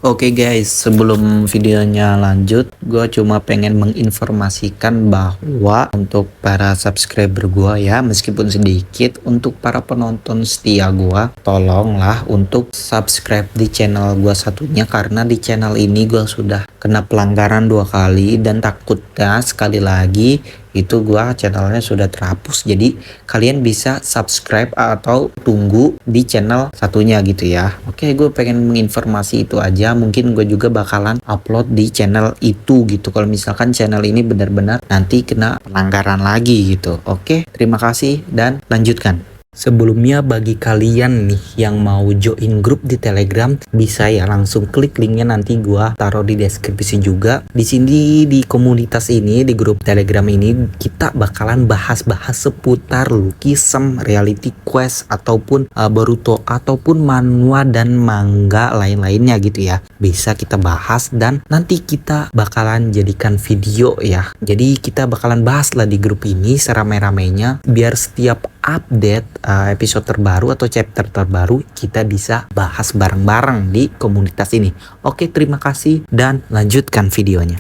Oke guys, sebelum videonya lanjut, gue cuma pengen menginformasikan bahwa untuk para subscriber gue ya, meskipun sedikit, untuk para penonton setia gue, tolonglah untuk subscribe di channel gue satunya, karena di channel ini gue sudah kena pelanggaran 2 kali dan takutnya sekali lagi itu gua channelnya sudah terhapus. Jadi kalian bisa subscribe atau tunggu di channel satunya gitu ya. Oke, gue pengen menginformasi itu aja. Mungkin gue juga bakalan upload di channel itu gitu kalau misalkan channel ini benar-benar nanti kena pelanggaran lagi gitu. Oke, terima kasih dan lanjutkan. Sebelumnya bagi kalian nih yang mau join grup di Telegram, bisa ya langsung klik linknya, nanti gua taruh di deskripsi juga. Di sini di komunitas ini, di grup Telegram ini, kita bakalan bahas-bahas seputar Lucky-some, Reality Quest ataupun Boruto ataupun manhwa dan manga lain-lainnya gitu ya. Bisa kita bahas dan nanti kita bakalan jadikan video ya. Jadi kita bakalan bahas lah di grup ini serame-ramenya biar setiap update episode terbaru atau chapter terbaru kita bisa bahas bareng-bareng di komunitas ini. Oke, terima kasih dan lanjutkan videonya.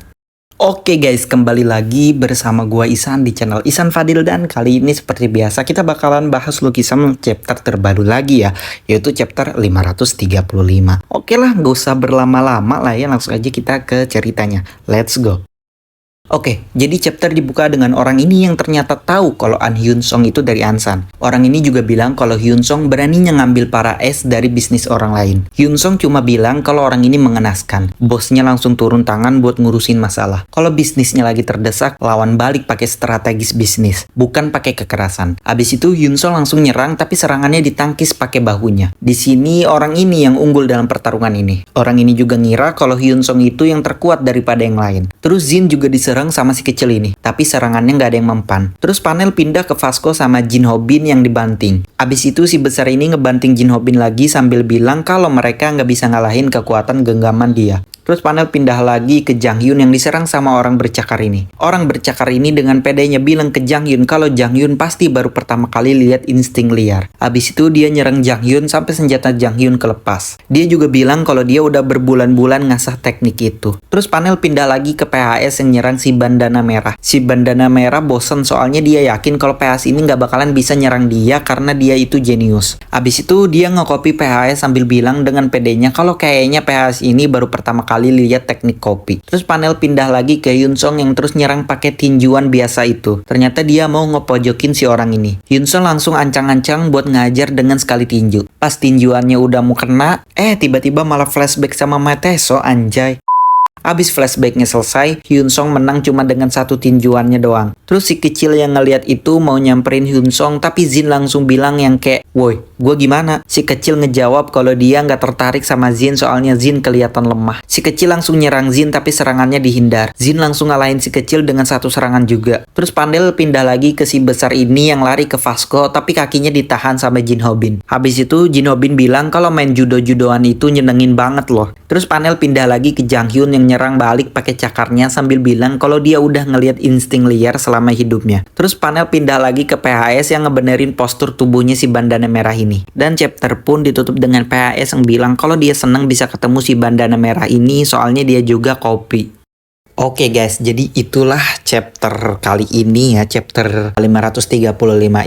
Oke guys, kembali lagi bersama gua Isan di channel Isan Fadil, dan kali ini seperti biasa kita bakalan bahas Lucky-some chapter terbaru lagi ya, yaitu chapter 535. Oke lah, gak usah berlama-lama lah ya, langsung aja kita ke ceritanya. Let's go. Oke, jadi chapter dibuka dengan orang ini yang ternyata tahu kalau An Hyun Song itu dari Ansan. Orang ini juga bilang kalau Hyun Song beraninya ngambil para es dari bisnis orang lain. Hyun Song cuma bilang kalau orang ini mengenaskan. Bosnya langsung turun tangan buat ngurusin masalah. Kalau bisnisnya lagi terdesak, lawan balik pakai strategis bisnis, bukan pakai kekerasan. Abis itu Hyun Song langsung nyerang, tapi serangannya ditangkis pakai bahunya. Di sini orang ini yang unggul dalam pertarungan ini. Orang ini juga ngira kalau Hyun Song itu yang terkuat daripada yang lain. Terus Jin juga diserang sama si kecil ini, tapi serangannya nggak ada yang mempan. Terus panel pindah ke Vasco sama Jin Hobin yang dibanting. Abis itu si besar ini ngebanting Jin Hobin lagi sambil bilang kalau mereka nggak bisa ngalahin kekuatan genggaman dia. Terus panel pindah lagi ke Jang Hyun yang diserang sama orang bercakar ini. Orang bercakar ini dengan pedenya bilang ke Jang Hyun kalau Jang Hyun pasti baru pertama kali lihat insting liar. Abis itu dia nyerang Jang Hyun sampai senjata Jang Hyun kelepas. Dia juga bilang kalau dia udah berbulan-bulan ngasah teknik itu. Terus panel pindah lagi ke PHS yang nyerang si Bandana Merah. Si Bandana Merah bosen soalnya dia yakin kalau PHS ini nggak bakalan bisa nyerang dia karena dia itu jenius. Abis itu dia nge-copy PHS sambil bilang dengan pedenya kalau kayaknya PHS ini baru pertama kali lihat teknik copy. Terus panel pindah lagi ke Hyun Song yang terus nyerang pakai tinjuan biasa itu. Ternyata dia mau ngepojokin si orang ini. Hyun Song langsung ancang-ancang buat ngajar dengan sekali tinju. Pas tinjuannya udah mau kena, tiba-tiba malah flashback sama Mateso, anjay. Abis flashbacknya selesai, Hyun Song menang cuma dengan satu tinjuannya doang. Terus si kecil yang ngeliat itu mau nyamperin Hyun Song, tapi Jin langsung bilang yang kayak, "Woi, gua gimana?" Si kecil ngejawab kalau dia nggak tertarik sama Jin soalnya Jin kelihatan lemah. Si kecil langsung nyerang Jin tapi serangannya dihindar. Jin langsung ngalahin si kecil dengan satu serangan juga. Terus panel pindah lagi ke si besar ini yang lari ke Vasco tapi kakinya ditahan sama Jin Hobin. Habis itu Jin Hobin bilang kalau main judo-judoan itu nyenengin banget loh. Terus panel pindah lagi ke Jang Hyun yang nyerang balik pakai cakarnya sambil bilang kalau dia udah ngelihat insting liar selama hidupnya. Terus panel pindah lagi ke PHS yang ngebenerin postur tubuhnya si Bandana Merah ini. Dan chapter pun ditutup dengan PHS yang bilang kalau dia seneng bisa ketemu si Bandana Merah ini soalnya dia juga copy. Oke guys, jadi itulah chapter kali ini ya, chapter 535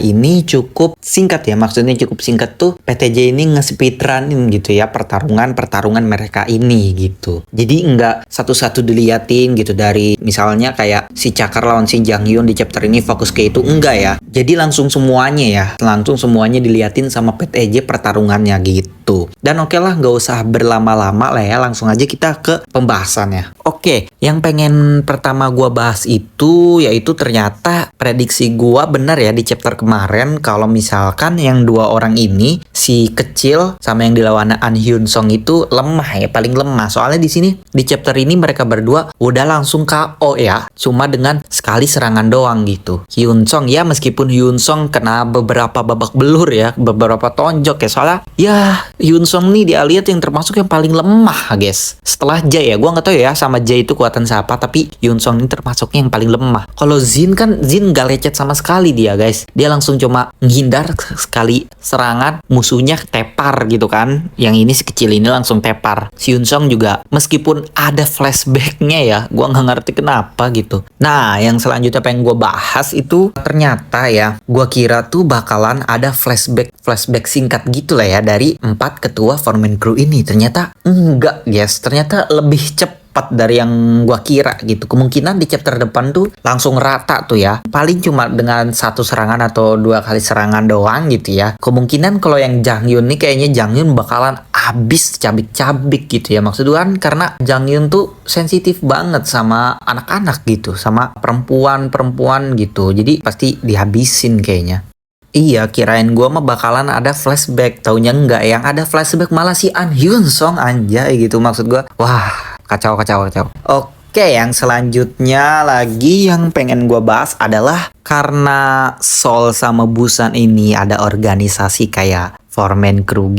ini cukup singkat ya, maksudnya cukup singkat tuh PTJ ini nge-speedrunin gitu ya pertarungan mereka ini gitu. Jadi nggak satu-satu diliatin gitu dari misalnya kayak si Cakar lawan si Jang Hyun di chapter ini fokus ke itu, enggak ya. Jadi langsung semuanya diliatin sama PTJ pertarungannya gitu. Dan oke lah, nggak usah berlama-lama lah ya, langsung aja kita ke pembahasannya. Oke, yang pengen pertama gua bahas itu yaitu ternyata prediksi gua benar ya di chapter kemarin kalau misalkan yang dua orang ini, si kecil sama yang dilawan An Hyun Song itu lemah ya, paling lemah. Soalnya di sini di chapter ini mereka berdua udah langsung KO ya, cuma dengan sekali serangan doang gitu. Hyun Song ya, meskipun Hyun Song kena beberapa babak belur ya, beberapa tonjok ya, soalnya ya Hyun Song nih dia lihat yang termasuk yang paling lemah guys. Setelah Jae ya, gua nggak tahu ya sama Jae itu kuatan siapa, tapi Hyun Song ini termasuknya yang paling lemah. Kalau Jin kan, Jin gak lecet sama sekali dia guys. Dia langsung cuma menghindar biar sekali serangan musuhnya tepar gitu kan. Yang ini si kecil ini langsung tepar. Si Hyun Sung juga meskipun ada flashbacknya ya, gua nggak ngerti kenapa gitu. Nah, yang selanjutnya pengen gue bahas itu ternyata ya, gua kira tuh bakalan ada flashback singkat gitu lah ya dari 4 ketua Foreman Crew ini. Ternyata enggak guys, ternyata lebih cepat dari yang gua kira gitu. Kemungkinan di chapter depan tuh langsung rata tuh ya. Paling cuma dengan 1 serangan atau 2 kali serangan doang gitu ya. Kemungkinan kalau yang Jang Hyun nih kayaknya Jang Hyun bakalan abis cabik-cabik gitu ya. Maksud gua kan karena Jang Hyun tuh sensitif banget sama anak-anak gitu, sama perempuan-perempuan gitu. Jadi pasti dihabisin kayaknya. Iya, kirain gua mah bakalan ada flashback. Taunya enggak, yang ada flashback malah si An Hyun Sung anjay gitu. Maksud gua, wah, kacau. Oke, yang selanjutnya lagi yang pengen gua bahas adalah karena Sol sama Busan ini ada organisasi kayak Foreman Crew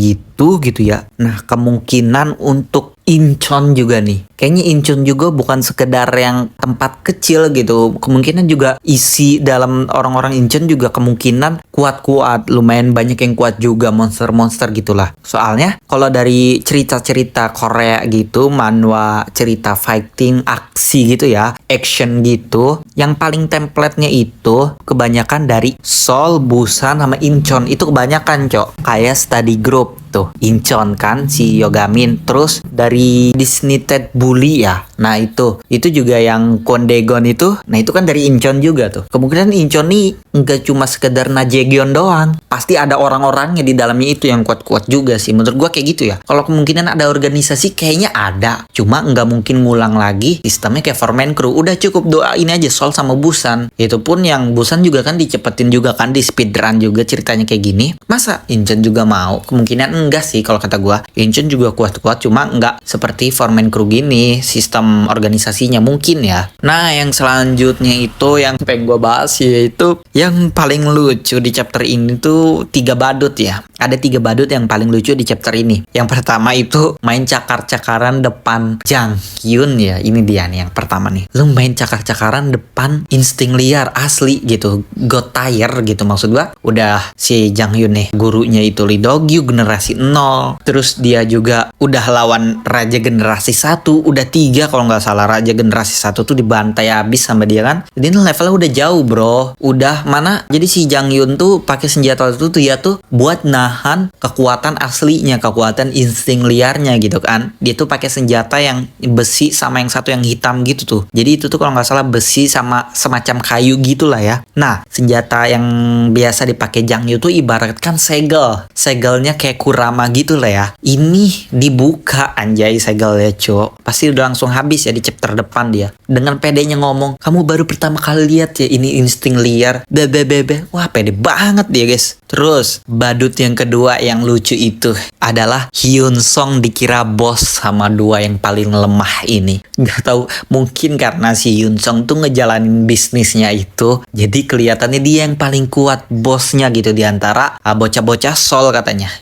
gitu ya. Nah, kemungkinan untuk Incheon juga nih. Kayaknya Incheon juga bukan sekedar yang tempat kecil gitu. Kemungkinan juga isi dalam orang-orang Incheon juga kemungkinan kuat-kuat. Lumayan banyak yang kuat juga, monster-monster gitulah. Soalnya kalau dari cerita-cerita Korea gitu, manhwa, cerita fighting, aksi gitu ya, action gitu, yang paling template-nya itu kebanyakan dari Sol, Busan, sama Incheon. Itu kebanyakan, Cok. Kayak study group tuh. Incheon kan si Yogamin. Terus dari Disney Ted Bully ya. Nah itu juga yang Kondegon itu. Nah itu kan dari Incheon juga tuh. Kemungkinan Incheon nih nggak cuma sekedar Najegeon doang. Pasti ada orang-orangnya di dalamnya itu yang kuat-kuat juga sih. Menurut gua kayak gitu ya. Kalau kemungkinan ada organisasi kayaknya ada. Cuma nggak mungkin ngulang lagi sistemnya kayak Foreman Crew. Udah cukup doain aja Sol sama Busan. Itu pun yang Busan juga kan dicepetin juga kan, di speedrun juga ceritanya kayak gini. Masa Incheon juga mau? Kemungkinan enggak sih kalau kata gua. Incheon juga kuat-kuat, cuma enggak seperti Foreman Crew gini sistem organisasinya mungkin ya. Nah, yang selanjutnya itu yang pengen gua bahas yaitu yang paling lucu di chapter ini tuh 3 badut ya. Ada 3 badut yang paling lucu di chapter ini. Yang pertama itu main cakar-cakaran depan Jang Hyun ya. Ini dia nih yang pertama nih. Lu main cakar-cakaran depan insting liar asli gitu. Got tired gitu maksud gua. Udah si Jang Hyun nih gurunya itu Lee Do-gyu generasi 0. Terus dia juga udah lawan raja generasi 1, udah 3 kalau nggak salah. Raja generasi 1 tuh dibantai habis sama dia kan. Jadi levelnya udah jauh, bro. Udah mana? Jadi si Jang Hyun tuh pakai senjata itu tuh ya tuh buat nahan kekuatan aslinya, kekuatan insting liarnya gitu kan. Dia tuh pakai senjata yang besi sama yang satu yang hitam gitu tuh. Jadi itu tuh kalau nggak salah besi sama semacam kayu gitulah ya. Nah, senjata yang biasa dipakai Jang Hyun tuh ibaratkan segel. Segelnya kayak Kurama gitu lah ya. Ini dibuka anjay segelnya, Cok. Pasti udah langsung habis ya di chapter depan dia. Dengan pedenya ngomong, "Kamu baru pertama kali lihat ya ini insting liar." Bebe. Wah, pede banget dia, guys. Terus, badut yang kedua yang lucu itu adalah Hyun Sung dikira bos sama 2 yang paling lemah ini. Gak tahu, mungkin karena si Hyun Sung tuh ngejalanin bisnisnya itu, jadi kelihatannya dia yang paling kuat bosnya gitu diantara bocah-bocah Sol katanya.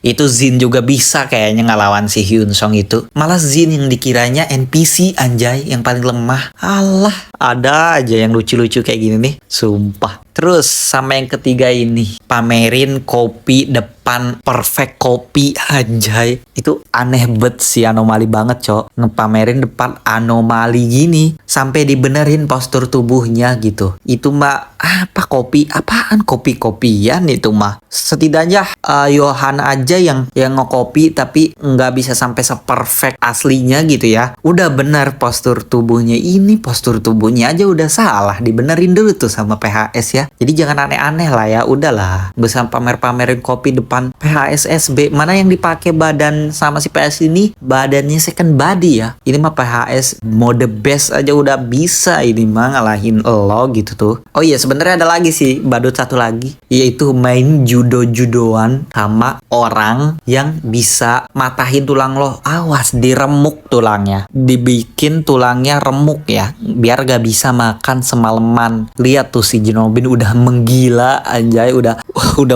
Itu Jin juga bisa kayaknya ngelawan si Hyun Sung itu. Malah Jin yang dikiranya NPC anjay yang paling lemah. Alah, ada aja yang lucu-lucu kayak gini nih, sumpah. Terus sama yang ketiga ini, pamerin kopi depan perfect kopi anjay. Itu aneh bet sih, anomali banget, Cok. Ngepamerin depan anomali gini sampai dibenerin postur tubuhnya gitu. Itu mah apa kopi? Apaan kopi-kopian itu mah? Setidaknya Yohan aja yang ngekopi tapi nggak bisa sampai seperfect aslinya gitu ya. Udah bener postur tubuhnya, ini postur tubuhnya aja udah salah, dibenerin dulu tuh sama PHS ya. Jadi jangan aneh-aneh lah ya, udahlah. Bisa pamer-pamerin kopi depan PHS SB. Mana yang dipakai badan sama si PS ini badannya second body ya. Ini mah PHS mode best aja udah bisa, ini mah ngalahin lo gitu tuh. Oh iya, sebenarnya ada lagi sih badut satu lagi, yaitu main judo-judoan sama orang yang bisa matahin tulang lo. Awas, diremuk tulangnya, dibikin tulangnya remuk ya, biar gak bisa makan semalaman. Lihat tuh si Jinobin udah menggila anjay, udah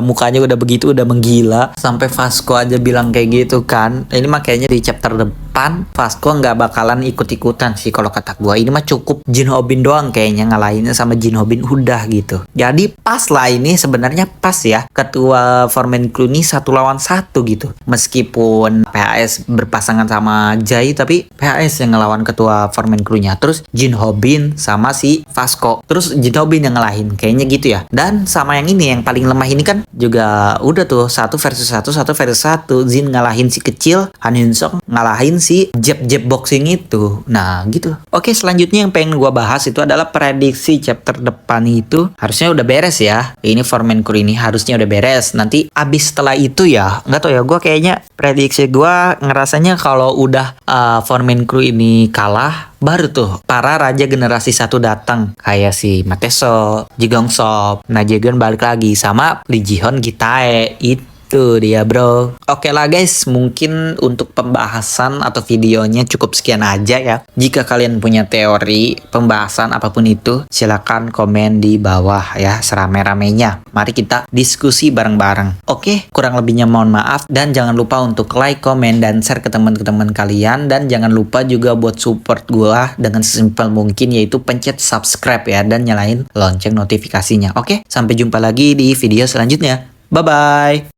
mukanya udah begitu, udah menggila sampai Vasco aja bilang kayak gitu kan. Ini mah kayaknya di chapter depan depan Vasco nggak bakalan ikut-ikutan sih kalau kata gua. Ini mah cukup Jin Hobin doang kayaknya ngalahinnya, sama Jin Hobin udah gitu. Jadi pas lah, ini sebenarnya pas ya ketua Foreman Crew ini 1 lawan 1 gitu. Meskipun PHS berpasangan sama Jai, tapi PHS yang ngelawan ketua Foreman Crew-nya. Terus Jin Hobin sama si Vasco. Terus Jin Hobin yang ngalahin kayaknya gitu ya. Dan sama yang ini yang paling lemah ini kan juga udah tuh 1 versus 1, 1 versus 1. Jin ngalahin si kecil, Han Hyun Suk ngalahin si jab boxing itu. Nah gitu. Oke, selanjutnya yang pengen gua bahas itu adalah prediksi chapter depan itu harusnya udah beres ya. Ini Foreman Crew ini harusnya udah beres. Nanti abis setelah itu ya, nggak tahu ya, gua kayaknya prediksi gua ngerasanya kalau udah Foreman Crew ini kalah, baru tuh para raja generasi 1 datang, kayak si Mateso, Ji Gong Sop, Nah Jae-geun balik lagi sama Lee Ji-hoon Gitae. Itu dia bro. Oke lah guys, mungkin untuk pembahasan atau videonya cukup sekian aja ya. Jika kalian punya teori, pembahasan apapun itu, silakan komen di bawah ya, serame-ramenya. Mari kita diskusi bareng-bareng. Oke, kurang lebihnya mohon maaf. Dan jangan lupa untuk like, komen, dan share ke teman-teman kalian. Dan jangan lupa juga buat support gua dengan sesimpel mungkin, yaitu pencet subscribe ya, dan nyalain lonceng notifikasinya. Oke, sampai jumpa lagi di video selanjutnya. Bye-bye.